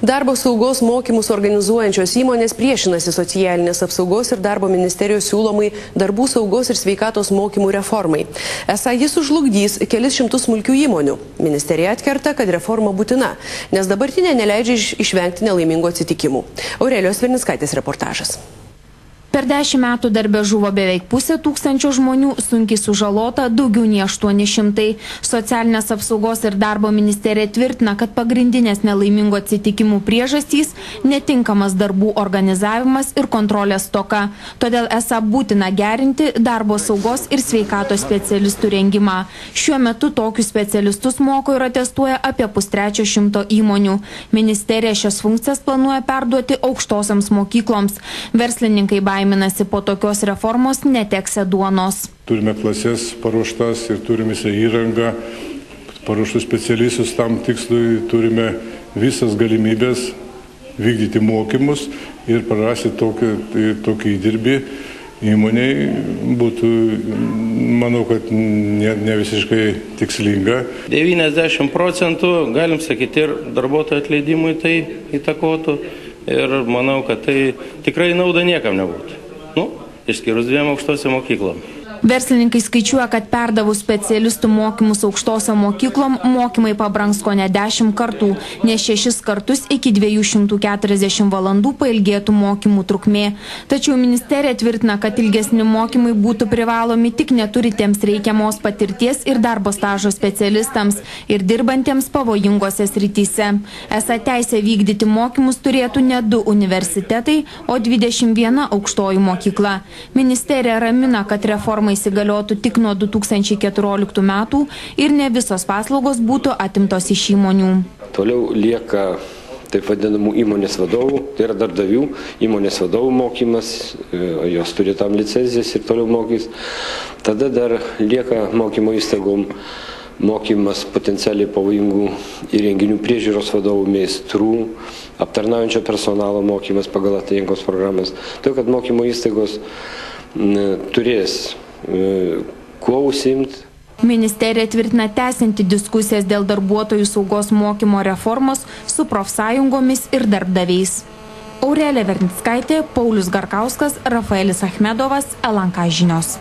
Darbo saugos mokymus organizuojančios įmonės priešinasi socialinės apsaugos ir darbo ministerijos siūlomai darbų saugos ir sveikatos mokymų reformai. Esą jis sužlugdys kelis šimtus smulkių įmonių. Ministerija atkerta, kad reforma būtina, nes dabartinė neleidžia išvengti nelaimingų atsitikimų. Aurelijos Vernickaitės reportažas. Per 10 metų darbe žuvo beveik 500 žmonių, sunkiai sužalota daugiau nei 800. Socialinės apsaugos ir darbo ministerija tvirtina, kad pagrindinės nelaimingų atsitikimų priežastys – netinkamas darbų organizavimas ir kontrolės stoka. Todėl esą būtina gerinti darbo saugos ir sveikatos specialistų rengimą. Šiuo metu tokius specialistus moko ir atestuoja apie 150 įmonių. Ministerija šias funkcijas planuoja perduoti aukštosioms mokykloms. Verslininkai baiminasi po tokios reformos neteksę duonos. Turime klases paruoštas ir turime visą įrangą, paruoštus specialistus tam tikslui, turime visas galimybės vykdyti mokymus ir prarasti tokį įdirbį įmoniai būtų, manau, kad ne visiškai tikslinga. 90% galim sakyti ir darbuotojų atleidimui tai įtakotų. Ir manau, kad tai tikrai nauda niekam nebūtų. Išskyrus 2 aukštosiom mokyklom. Verslininkai skaičiuoja, kad perdavus specialistų mokymus aukštosiom mokyklom, mokymai pabrangs kone 10 kartų, nes 6 kartus iki 240 valandų pailgėtų mokymų trukmė. Tačiau ministerija tvirtina, kad ilgesni mokymai būtų privalomi tik neturintiems reikiamos patirties ir darbo stažo specialistams ir dirbantiems pavojingose srityse. Esą teisę vykdyti mokymus turėtų ne 2 universitetai, o 21 aukštoji mokykla. Ministerija ramina, kad reforma įsigaliotų tik nuo 2014 metų ir ne visos paslaugos būtų atimtos iš įmonių. Toliau lieka taip vadinamų įmonės vadovų, tai yra darbdavių įmonės vadovų mokymas, jos turi tam licenzijas ir toliau mokys. Tada dar lieka mokymo įstaigom mokymas potencialiai pavojingų įrenginių priežiūros vadovų, meistrų, aptarnaujančio personalo mokymas pagal atitinkamos programas. Tai, kad mokymo įstaigos turės kuo užsiimti. Ministerija tvirtina tęsianti diskusijas dėl darbuotojų saugos mokymo reformos su profsąjungomis ir darbdaviais. Aurelija Vernickaitė, Paulius Garkauskas, Rafaelis Achmedovas, LNK žinios.